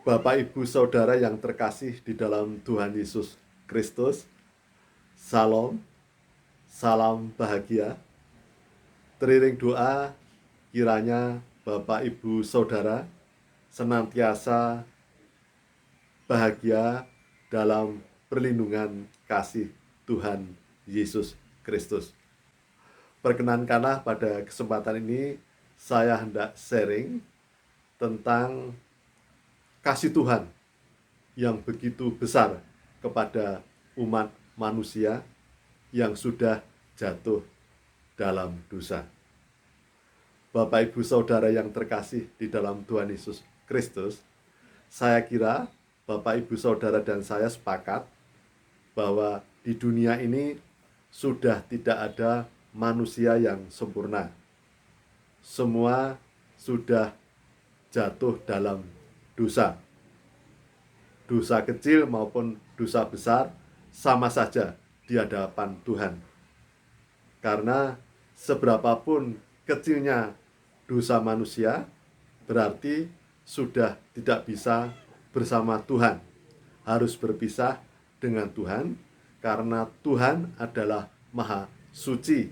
Bapak, Ibu, Saudara yang terkasih di dalam Tuhan Yesus Kristus, Salam, salam bahagia. Teriring doa, kiranya Bapak, Ibu, Saudara senantiasa bahagia dalam perlindungan kasih Tuhan Yesus Kristus. Perkenankanlah pada kesempatan ini saya hendak sharing tentang kasih Tuhan yang begitu besar kepada umat manusia yang sudah jatuh dalam dosa. Bapak, Ibu, Saudara yang terkasih di dalam Tuhan Yesus Kristus, saya kira Bapak, Ibu, Saudara dan saya sepakat bahwa di dunia ini sudah tidak ada manusia yang sempurna. Semua sudah jatuh dalam dosa. Dosa kecil maupun dosa besar sama saja di hadapan Tuhan. Karena seberapapun kecilnya dosa manusia, berarti sudah tidak bisa bersama Tuhan. Harus berpisah dengan Tuhan, karena Tuhan adalah Maha Suci,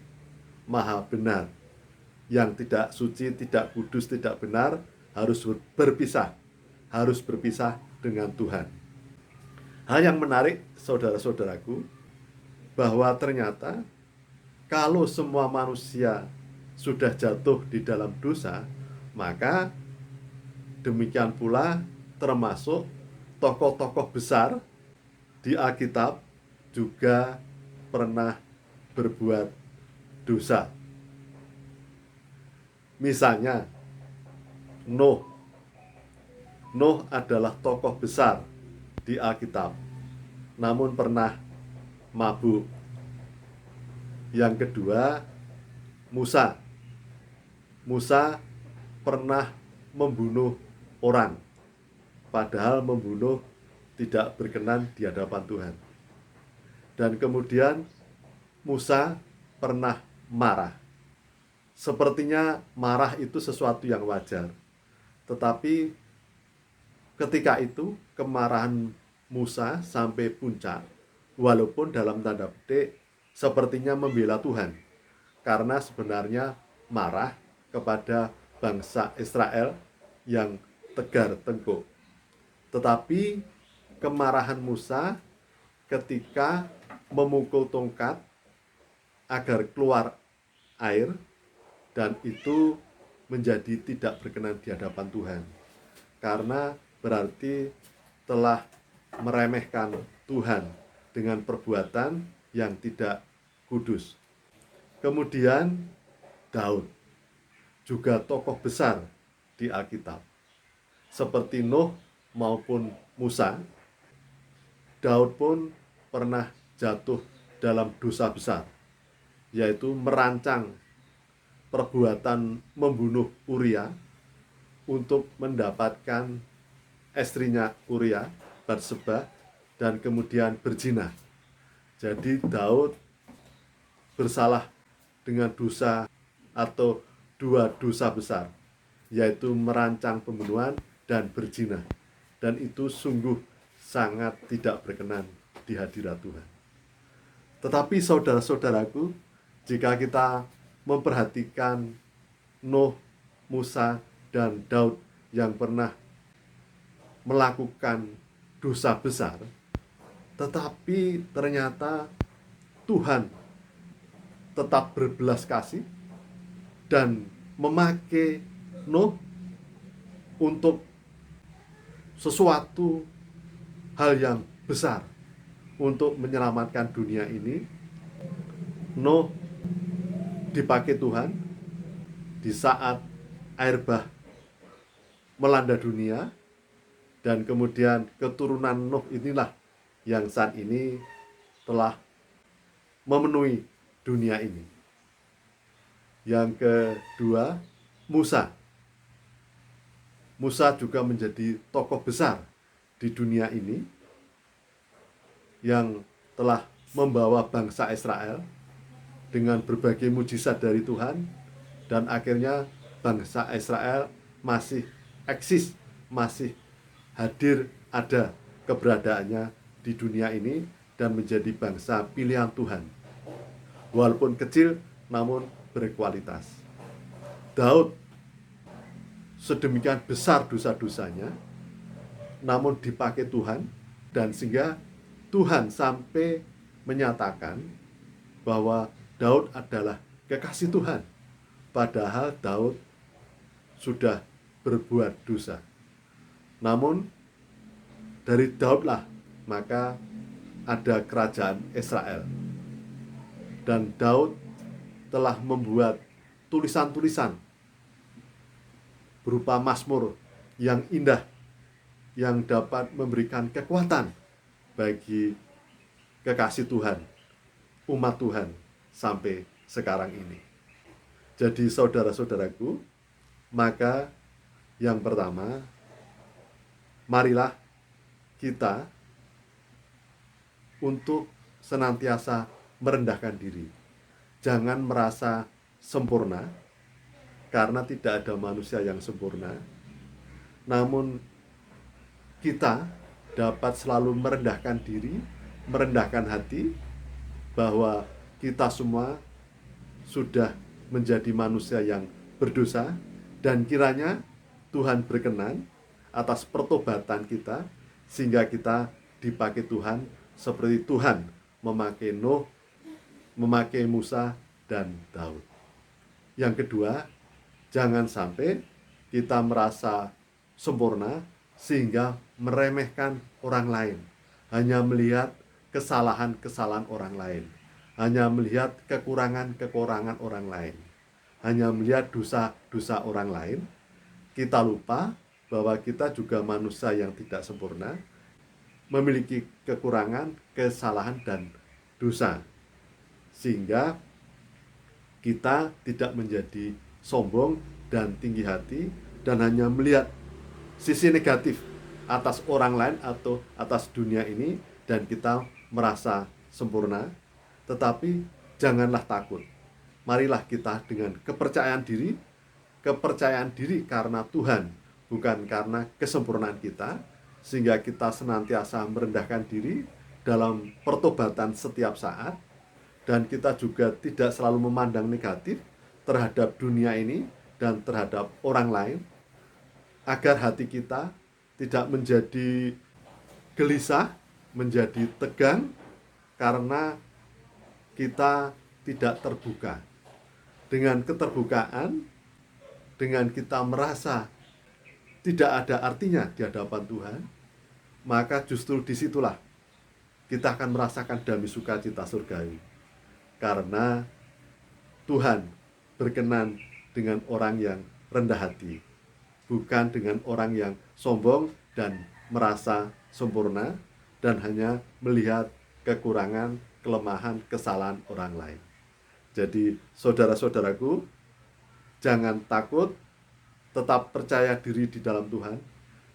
Maha Benar. Yang tidak suci, tidak kudus, tidak benar, harus berpisah. Harus berpisah dengan Tuhan. Hal yang menarik, saudara-saudaraku, bahwa ternyata kalau semua manusia sudah jatuh di dalam dosa, maka demikian pula termasuk tokoh-tokoh besar di Alkitab juga pernah berbuat dosa. Misalnya Nuh. Nuh adalah tokoh besar di Alkitab, namun pernah mabuk. Yang kedua, Musa. Musa pernah membunuh orang, padahal membunuh tidak berkenan di hadapan Tuhan. Dan kemudian Musa pernah marah. Sepertinya marah itu sesuatu yang wajar, tetapi ketika itu kemarahan Musa sampai puncak, walaupun dalam tanda petik sepertinya membela Tuhan, karena sebenarnya marah kepada bangsa Israel yang tegar tengkuk. Tetapi kemarahan Musa ketika memukul tongkat agar keluar air, dan itu menjadi tidak berkenan di hadapan Tuhan, karena berarti telah meremehkan Tuhan dengan perbuatan yang tidak kudus. Kemudian Daud, juga tokoh besar di Alkitab. Seperti Nuh maupun Musa, Daud pun pernah jatuh dalam dosa besar, yaitu merancang perbuatan membunuh Uria untuk mendapatkan istrinya Uria, Batseba, dan kemudian berzina. Jadi Daud bersalah dengan dosa atau dua dosa besar, yaitu merancang pembunuhan dan berzina. Dan itu sungguh sangat tidak berkenan di hadirat Tuhan. Tetapi saudara-saudaraku, jika kita memperhatikan Nuh, Musa, dan Daud yang pernah melakukan dosa besar, tetapi ternyata Tuhan tetap berbelas kasih dan memakai Nuh untuk sesuatu hal yang besar untuk menyelamatkan dunia ini. Nuh dipakai Tuhan di saat air bah melanda dunia, dan kemudian keturunan Nuh inilah yang saat ini telah memenuhi dunia ini. Yang kedua, Musa. Musa juga menjadi tokoh besar di dunia ini yang telah membawa bangsa Israel dengan berbagai mujizat dari Tuhan, dan akhirnya bangsa Israel masih eksis, masih hadir ada keberadaannya di dunia ini dan menjadi bangsa pilihan Tuhan. Walaupun kecil namun berkualitas. Daud sedemikian besar dosa-dosanya namun dipakai Tuhan, dan sehingga Tuhan sampai menyatakan bahwa Daud adalah kekasih Tuhan, padahal Daud sudah berbuat dosa. Namun dari Daudlah maka ada kerajaan Israel, dan Daud telah membuat tulisan-tulisan berupa mazmur yang indah, yang dapat memberikan kekuatan bagi kekasih Tuhan, umat Tuhan sampai sekarang ini. Jadi saudara-saudaraku, maka yang pertama, marilah kita untuk senantiasa merendahkan diri. Jangan merasa sempurna, karena tidak ada manusia yang sempurna. Namun kita dapat selalu merendahkan diri, merendahkan hati, bahwa kita semua sudah menjadi manusia yang berdosa, dan kiranya Tuhan berkenan atas pertobatan kita, sehingga kita dipakai Tuhan seperti Tuhan memakai Nuh, memakai Musa dan Daud. Yang kedua, jangan sampai kita merasa sempurna sehingga meremehkan orang lain, hanya melihat kesalahan-kesalahan orang lain, hanya melihat kekurangan-kekurangan orang lain, hanya melihat dosa-dosa orang lain. Kita lupa bahwa kita juga manusia yang tidak sempurna, memiliki kekurangan, kesalahan, dan dosa, sehingga kita tidak menjadi sombong dan tinggi hati dan hanya melihat sisi negatif atas orang lain atau atas dunia ini, dan kita merasa sempurna. Tetapi janganlah takut. Marilah kita dengan kepercayaan diri karena Tuhan, bukan karena kesempurnaan kita, sehingga kita senantiasa merendahkan diri dalam pertobatan setiap saat, dan kita juga tidak selalu memandang negatif terhadap dunia ini dan terhadap orang lain, agar hati kita tidak menjadi gelisah, menjadi tegang, karena kita tidak terbuka. Dengan keterbukaan, dengan kita merasa tidak ada artinya di hadapan Tuhan, maka justru disitulah kita akan merasakan damai sukacita surgawi. Karena Tuhan berkenan dengan orang yang rendah hati, bukan dengan orang yang sombong dan merasa sempurna dan hanya melihat kekurangan, kelemahan, kesalahan orang lain. Jadi saudara-saudaraku, jangan takut, tetap percaya diri di dalam Tuhan.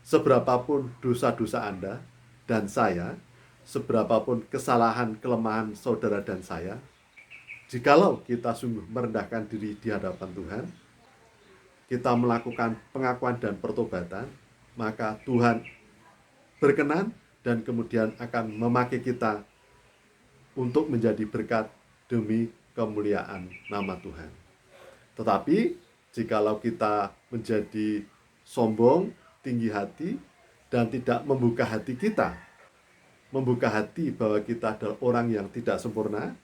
Seberapapun dosa-dosa Anda dan saya, seberapapun kesalahan, kelemahan saudara dan saya, jikalau kita sungguh merendahkan diri di hadapan Tuhan, kita melakukan pengakuan dan pertobatan, maka Tuhan berkenan dan kemudian akan memakai kita untuk menjadi berkat demi kemuliaan nama Tuhan. Tetapi jikalau kita menjadi sombong, tinggi hati, dan tidak membuka hati kita, membuka hati bahwa kita adalah orang yang tidak sempurna,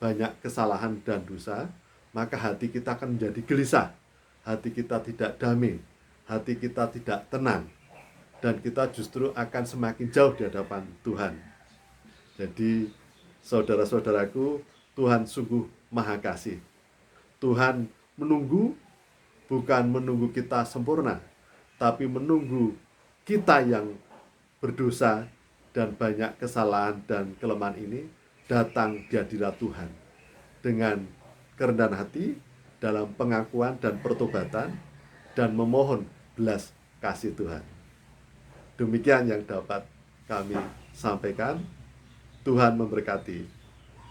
banyak kesalahan dan dosa, maka hati kita akan menjadi gelisah, hati kita tidak damai, hati kita tidak tenang, dan kita justru akan semakin jauh di hadapan Tuhan. Jadi saudara-saudaraku, Tuhan sungguh maha kasih. Tuhan menunggu, bukan menunggu kita sempurna, tapi menunggu kita yang berdosa dan banyak kesalahan dan kelemahan ini datang di hadirat Tuhan dengan kerendahan hati dalam pengakuan dan pertobatan dan memohon belas kasih Tuhan. Demikian yang dapat kami sampaikan. Tuhan memberkati.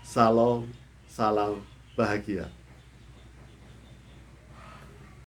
Salam, salam bahagia.